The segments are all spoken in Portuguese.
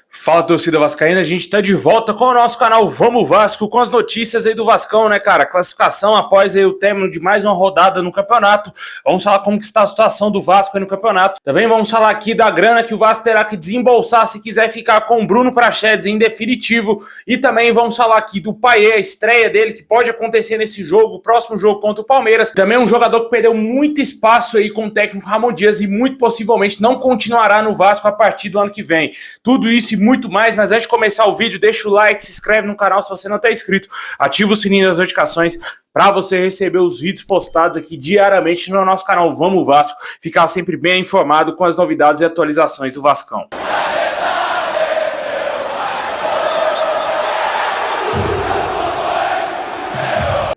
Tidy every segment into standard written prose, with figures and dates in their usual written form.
Fala, torcida vascaína, a gente tá de volta com o nosso canal Vamos Vasco, com as notícias aí do Vascão, né, cara? Classificação após aí o término de mais uma rodada no campeonato. Vamos falar como que está a situação do Vasco aí no campeonato. Também vamos falar aqui da grana que o Vasco terá que desembolsar se quiser ficar com o Bruno Prachedes em definitivo. E também vamos falar aqui do Payet, a estreia dele, que pode acontecer nesse jogo, o próximo jogo contra o Palmeiras. Também um jogador que perdeu muito espaço aí com o técnico Ramon Dias e muito possivelmente não continuará no Vasco a partir do ano que vem. Tudo isso e muito mais, mas antes de começar o vídeo, deixa o like, se inscreve no canal se você não está inscrito, ativa o sininho das notificações para você receber os vídeos postados aqui diariamente no nosso canal Vamos Vasco, ficar sempre bem informado com as novidades e atualizações do Vascão.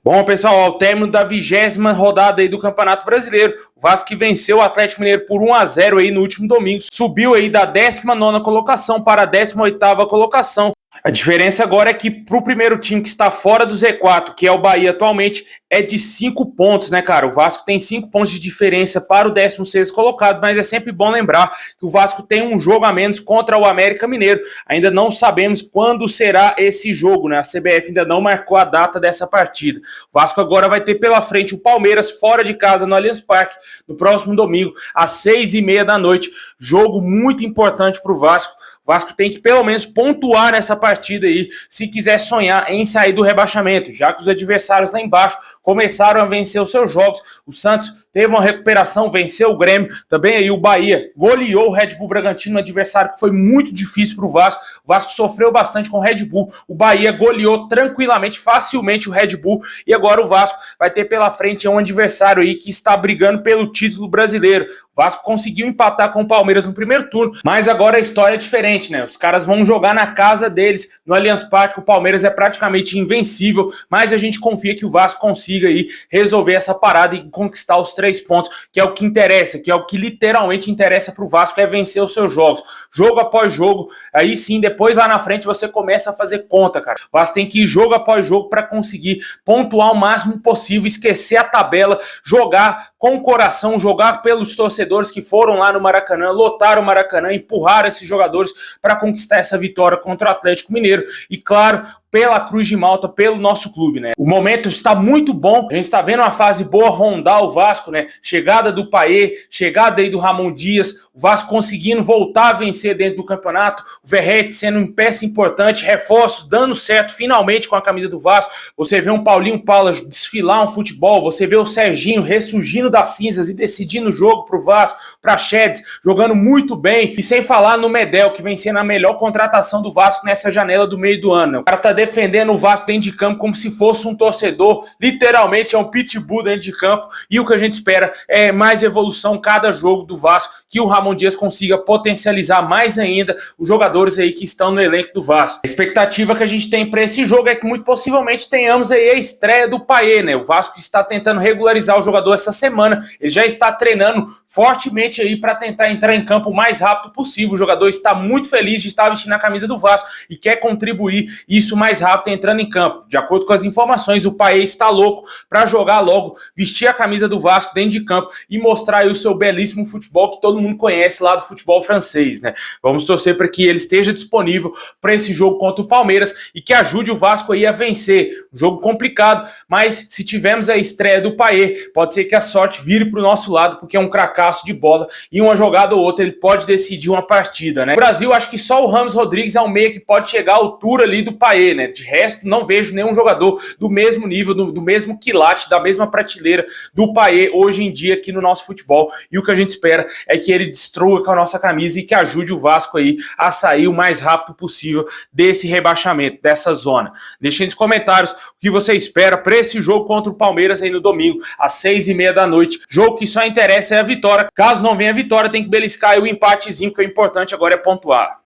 Bom, pessoal, ao término da 20ª rodada aí do Campeonato Brasileiro, o Vasco que venceu o Atlético Mineiro por 1-0 aí no último domingo, subiu aí da 19ª colocação para a 18ª colocação. A diferença agora é que para o primeiro time que está fora do Z4, que é o Bahia atualmente, é de 5 pontos, né, cara? O Vasco tem 5 pontos de diferença para o 16º colocado, mas é sempre bom lembrar que o Vasco tem um jogo a menos contra o América Mineiro. Ainda não sabemos quando será esse jogo, né? A CBF ainda não marcou a data dessa partida. O Vasco agora vai ter pela frente o Palmeiras fora de casa no Allianz Parque, no próximo domingo, às 6h30 da noite. Jogo muito importante para o Vasco. O Vasco tem que pelo menos pontuar nessa partida aí, se quiser sonhar em sair do rebaixamento, já que os adversários lá embaixo começaram a vencer os seus jogos. O Santos teve uma recuperação, venceu o Grêmio, também aí o Bahia goleou o Red Bull Bragantino, um adversário que foi muito difícil para o Vasco. O Vasco sofreu bastante com o Red Bull, o Bahia goleou tranquilamente, facilmente o Red Bull, e agora o Vasco vai ter pela frente um adversário aí que está brigando pelo título brasileiro. O Vasco conseguiu empatar com o Palmeiras no primeiro turno, mas agora a história é diferente, né? Os caras vão jogar na casa deles, no Allianz Parque. O Palmeiras é praticamente invencível, mas a gente confia que o Vasco consiga aí resolver essa parada e conquistar os 3 pontos, que é o que interessa, que é o que literalmente interessa pro Vasco, é vencer os seus jogos, jogo após jogo. Aí sim, depois lá na frente você começa a fazer conta, cara. O Vasco tem que ir jogo após jogo para conseguir pontuar o máximo possível, esquecer a tabela, jogar com o coração, jogar pelos torcedores que foram lá no Maracanã, lotaram o Maracanã, empurraram esses jogadores para conquistar essa vitória contra o Atlético Mineiro e, claro, pela Cruz de Malta, pelo nosso clube, né? O momento está muito bom, a gente está vendo uma fase boa rondar o Vasco, né? Chegada do Payet, chegada aí do Ramon Dias, o Vasco conseguindo voltar a vencer dentro do campeonato, o Verratti sendo uma peça importante, reforços dando certo finalmente com a camisa do Vasco. Você vê um Paulinho Paula desfilar um futebol, você vê o Serginho ressurgindo das cinzas e decidindo o jogo pro Vasco, Prachedes jogando muito bem, e sem falar no Medel, que vem sendo a melhor contratação do Vasco nessa janela do meio do ano, né? O cara tá defendendo o Vasco dentro de campo como se fosse um torcedor, literalmente é um pitbull dentro de campo, e o que a gente espera é mais evolução cada jogo do Vasco, que o Ramon Dias consiga potencializar mais ainda os jogadores aí que estão no elenco do Vasco. A expectativa que a gente tem para esse jogo é que muito possivelmente tenhamos aí a estreia do Payet, né? O Vasco está tentando regularizar o jogador essa semana, ele já está treinando fortemente aí para tentar entrar em campo o mais rápido possível. O jogador está muito feliz de estar vestindo a camisa do Vasco e quer contribuir isso mais rápido entrando em campo. De acordo com as informações, o Payet está louco para jogar logo, vestir a camisa do Vasco dentro de campo e mostrar aí o seu belíssimo futebol que todo mundo conhece lá do futebol francês, né? Vamos torcer para que ele esteja disponível para esse jogo contra o Palmeiras e que ajude o Vasco aí a vencer. Um jogo complicado, mas se tivermos a estreia do Payet, pode ser que a sorte vire para o nosso lado, porque é um cracaço de bola e uma jogada ou outra ele pode decidir uma partida, né? No Brasil, acho que só o Rames Rodrigues é um meia que pode chegar à altura ali do Payet, né? De resto, não vejo nenhum jogador do mesmo nível, do mesmo quilate, da mesma prateleira do Payet hoje em dia aqui no nosso futebol. E o que a gente espera é que ele destrua com a nossa camisa e que ajude o Vasco aí a sair o mais rápido possível desse rebaixamento, dessa zona. Deixem nos comentários o que você espera para esse jogo contra o Palmeiras aí no domingo, às 6h30 da noite. Jogo que só interessa é a vitória. Caso não venha a vitória, tem que beliscar aí o empatezinho, que é importante agora é pontuar.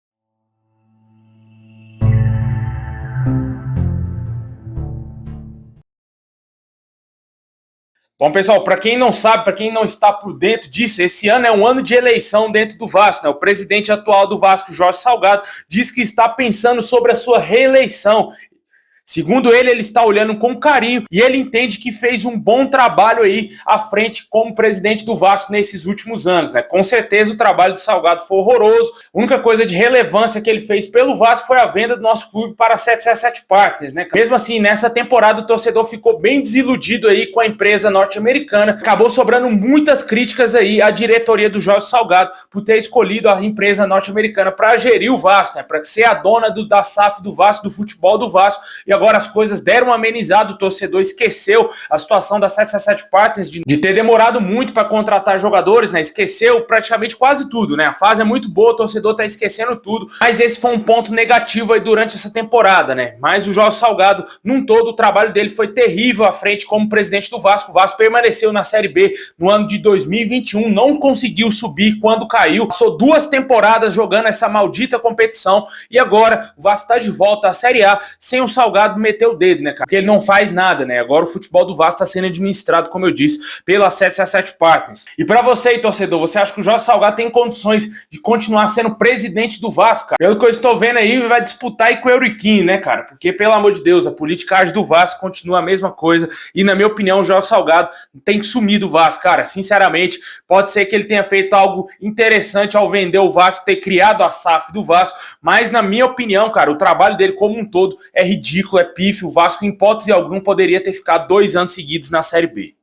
Bom, pessoal, para quem não sabe, para quem não está por dentro disso, esse ano é um ano de eleição dentro do Vasco, né? O presidente atual do Vasco, Jorge Salgado, diz que está pensando sobre a sua reeleição. Segundo ele está olhando com carinho e ele entende que fez um bom trabalho aí à frente como presidente do Vasco nesses últimos anos, né? Com certeza o trabalho do Salgado foi horroroso. A única coisa de relevância que ele fez pelo Vasco foi a venda do nosso clube para a 777 Partners, né? Mesmo assim, nessa temporada o torcedor ficou bem desiludido aí com a empresa norte-americana. Acabou sobrando muitas críticas aí à diretoria do Jorge Salgado por ter escolhido a empresa norte-americana para gerir o Vasco, né? Para ser a dona da SAF do Vasco, do futebol do Vasco. E agora as coisas deram uma amenizada, o torcedor esqueceu a situação da 777 Partners de ter demorado muito para contratar jogadores, né? Esqueceu praticamente quase tudo, né? A fase é muito boa, o torcedor tá esquecendo tudo, mas esse foi um ponto negativo aí durante essa temporada, né? Mas o Jorge Salgado, num todo, o trabalho dele foi terrível à frente como presidente do Vasco. O Vasco permaneceu na Série B no ano de 2021, não conseguiu subir quando caiu, passou 2 temporadas jogando essa maldita competição e agora o Vasco tá de volta à Série A sem o Salgado meter o dedo, né, cara? Porque ele não faz nada, né? Agora o futebol do Vasco tá sendo administrado, como eu disse, pela 777 Partners. E pra você aí, torcedor, você acha que o Jorge Salgado tem condições de continuar sendo presidente do Vasco, cara? Pelo que eu estou vendo aí, vai disputar aí com o Euriquinho, né, cara? Porque, pelo amor de Deus, a politicagem do Vasco continua a mesma coisa e, na minha opinião, o Jorge Salgado tem que sumir do Vasco, cara. Sinceramente, pode ser que ele tenha feito algo interessante ao vender o Vasco, ter criado a SAF do Vasco, mas, na minha opinião, cara, o trabalho dele como um todo é ridículo, é pífio. O Vasco, em hipótese alguma, poderia ter ficado 2 anos seguidos na Série B.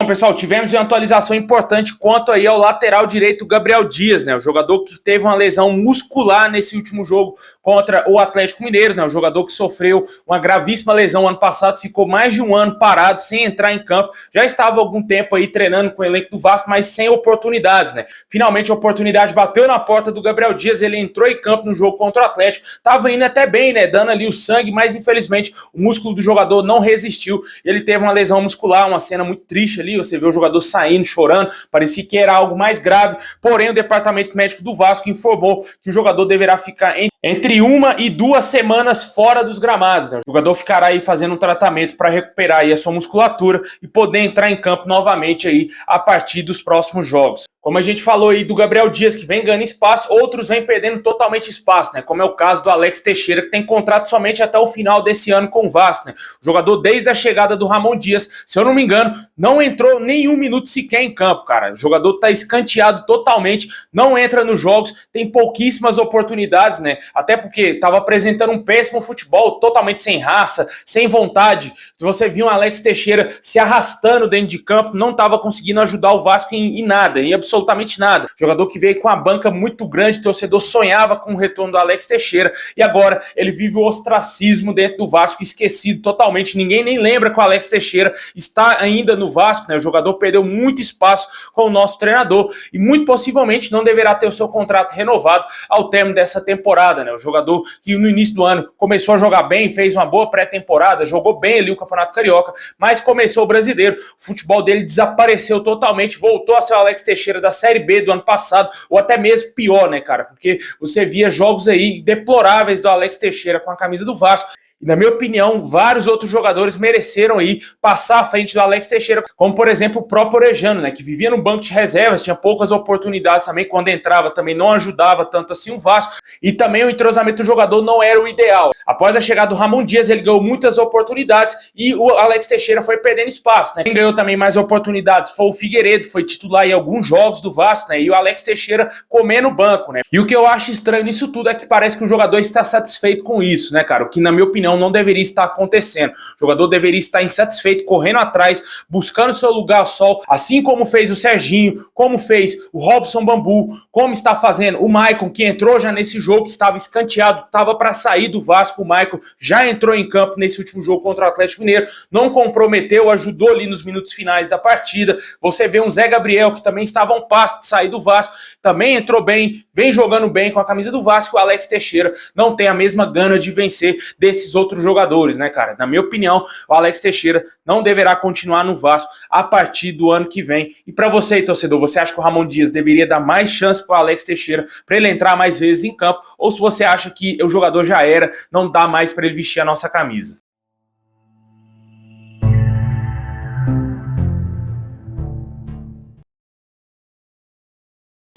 Bom, pessoal, tivemos uma atualização importante quanto aí ao lateral direito Gabriel Dias, né? O jogador que teve uma lesão muscular nesse último jogo contra o Atlético Mineiro, né? O jogador que sofreu uma gravíssima lesão ano passado, ficou mais de um ano parado, sem entrar em campo. Já estava há algum tempo aí treinando com o elenco do Vasco, mas sem oportunidades, né? Finalmente a oportunidade bateu na porta do Gabriel Dias, ele entrou em campo no jogo contra o Atlético, tava indo até bem, né? Dando ali o sangue, mas infelizmente o músculo do jogador não resistiu. Ele teve uma lesão muscular, uma cena muito triste ali. Você vê o jogador saindo, chorando, parecia que era algo mais grave, porém o departamento médico do Vasco informou que o jogador deverá ficar entre 1 e 2 semanas fora dos gramados, né? O jogador ficará aí fazendo um tratamento para recuperar aí a sua musculatura e poder entrar em campo novamente aí a partir dos próximos jogos. Como a gente falou aí do Gabriel Dias, que vem ganhando espaço, outros vêm perdendo totalmente espaço, né? Como é o caso do Alex Teixeira, que tem contrato somente até o final desse ano com o Vasco, né? O jogador, desde a chegada do Ramon Dias, se eu não me engano, não entrou nenhum minuto sequer em campo, cara. O jogador tá escanteado totalmente, não entra nos jogos, tem pouquíssimas oportunidades, né? Até porque tava apresentando um péssimo futebol, totalmente sem raça, sem vontade. Você viu o Alex Teixeira se arrastando dentro de campo, não tava conseguindo ajudar o Vasco em nada, em absolutamente nada. Jogador que veio com a banca muito grande, o torcedor sonhava com o retorno do Alex Teixeira e agora ele vive o ostracismo dentro do Vasco, esquecido totalmente. Ninguém nem lembra que o Alex Teixeira está ainda no Vasco, né? O jogador perdeu muito espaço com o nosso treinador e muito possivelmente não deverá ter o seu contrato renovado ao término dessa temporada, né? O jogador que no início do ano começou a jogar bem, fez uma boa pré-temporada, jogou bem ali o Campeonato Carioca, mas começou o Brasileiro, o futebol dele desapareceu totalmente, voltou a ser o Alex Teixeira da Série B do ano passado, ou até mesmo pior, né, cara? Porque você via jogos aí deploráveis do Alex Teixeira com a camisa do Vasco. E, na minha opinião, vários outros jogadores mereceram aí passar à frente do Alex Teixeira, como, por exemplo, o próprio Orejano, né, que vivia no banco de reservas, tinha poucas oportunidades também, quando entrava também não ajudava tanto assim o Vasco, e também o entrosamento do jogador não era o ideal. Após a chegada do Ramon Dias, ele ganhou muitas oportunidades e o Alex Teixeira foi perdendo espaço, né? Quem ganhou também mais oportunidades foi o Figueiredo, foi titular em alguns jogos do Vasco, né, e o Alex Teixeira comendo o banco, né? E o que eu acho estranho nisso tudo é que parece que o jogador está satisfeito com isso, né, cara? O que, na minha opinião, não deveria estar acontecendo. O jogador deveria estar insatisfeito, correndo atrás, buscando seu lugar ao sol, assim como fez o Serginho, como fez o Robson Bambu, como está fazendo o Maicon, que entrou já nesse jogo, que estava escanteado, estava para sair do Vasco. O Maicon já entrou em campo nesse último jogo contra o Atlético Mineiro, não comprometeu, ajudou ali nos minutos finais da partida. Você vê um Zé Gabriel, que também estava a um passo de sair do Vasco, também entrou bem, vem jogando bem com a camisa do Vasco. O Alex Teixeira não tem a mesma gana de vencer desses outros jogadores, né, cara? Na minha opinião, o Alex Teixeira não deverá continuar no Vasco a partir do ano que vem. E para você, torcedor, você acha que o Ramon Dias deveria dar mais chance para o Alex Teixeira para ele entrar mais vezes em campo? Ou se você acha que o jogador já era, não dá mais para ele vestir a nossa camisa?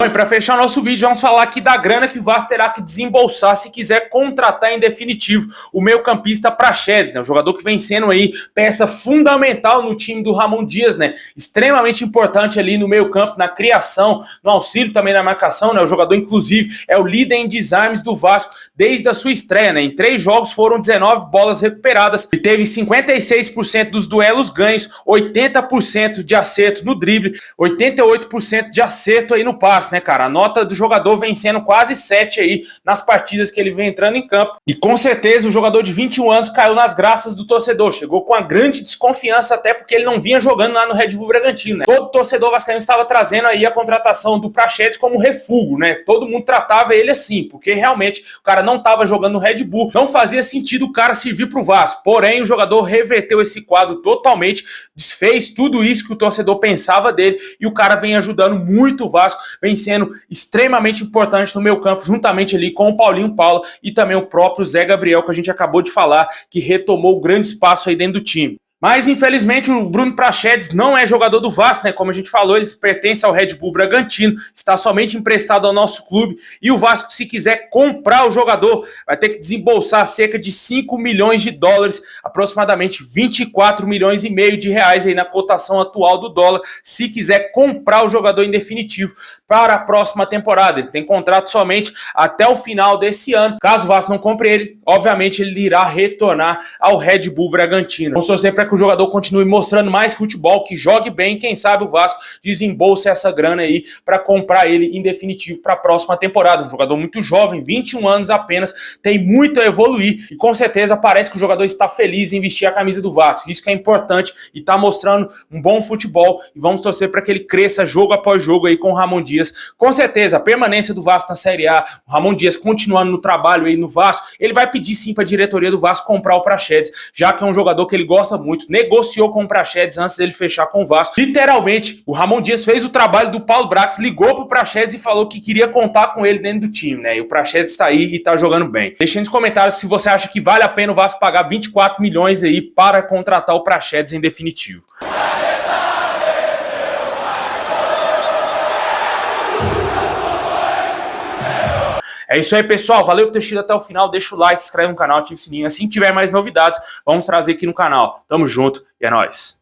Bom, e para fechar nosso vídeo, vamos falar aqui da grana que o Vasco terá que desembolsar se quiser contratar em definitivo o meio-campista Praxedes, né? O jogador que vem sendo aí peça fundamental no time do Ramon Dias, né? Extremamente importante ali no meio-campo, na criação, no auxílio também na marcação, né? O jogador, inclusive, é o líder em desarmes do Vasco desde a sua estreia, né? Em 3 jogos foram 19 bolas recuperadas e teve 56% dos duelos ganhos, 80% de acerto no drible, 88% de acerto aí no passe, né, cara? A nota do jogador vem sendo quase 7 aí nas partidas que ele vem entrando em campo. E com certeza o jogador de 21 anos caiu nas graças do torcedor. Chegou com uma grande desconfiança, até porque ele não vinha jogando lá no Red Bull Bragantino, né? Todo torcedor vascaíno estava trazendo aí a contratação do Praxedes como refúgio, né? Todo mundo tratava ele assim, porque realmente o cara não estava jogando no Red Bull. Não fazia sentido o cara servir pro Vasco. Porém, o jogador reverteu esse quadro totalmente, desfez tudo isso que o torcedor pensava dele e o cara vem ajudando muito o Vasco, vem sendo extremamente importante no meio campo, juntamente ali com o Paulinho Paula e também o próprio Zé Gabriel, que a gente acabou de falar, que retomou o grande espaço aí dentro do time. Mas, infelizmente, o Bruno Praxedes não é jogador do Vasco, né? Como a gente falou, ele pertence ao Red Bull Bragantino, está somente emprestado ao nosso clube. E o Vasco, se quiser comprar o jogador, vai ter que desembolsar cerca de 5 milhões de dólares, aproximadamente 24 milhões e meio de reais aí na cotação atual do dólar, se quiser comprar o jogador em definitivo para a próxima temporada. Ele tem contrato somente até o final desse ano. Caso o Vasco não compre ele, obviamente ele irá retornar ao Red Bull Bragantino. Vamos torcer para que o jogador continue mostrando mais futebol, que jogue bem, quem sabe o Vasco desembolsa essa grana aí para comprar ele em definitivo para a próxima temporada. Um jogador muito jovem, 21 anos apenas, tem muito a evoluir e com certeza parece que o jogador está feliz em vestir a camisa do Vasco. Isso que é importante e está mostrando um bom futebol e vamos torcer para que ele cresça jogo após jogo aí com o Ramon Dias. Com certeza, a permanência do Vasco na Série A, o Ramon Dias continuando no trabalho aí no Vasco, ele vai pedir sim para a diretoria do Vasco comprar o Praxedes, já que é um jogador que ele gosta muito, negociou com o Praxedes antes dele fechar com o Vasco. Literalmente, o Ramon Dias fez o trabalho do Paulo Brax, ligou pro Praxedes e falou que queria contar com ele dentro do time, né? E o Praxedes está aí e tá jogando bem. Deixa nos comentários se você acha que vale a pena o Vasco pagar 24 milhões aí para contratar o Praxedes em definitivo. É isso aí, pessoal. Valeu por ter assistido até o final. Deixa o like, se inscreve no canal, ativa o sininho. Assim que tiver mais novidades, vamos trazer aqui no canal. Tamo junto e é nóis.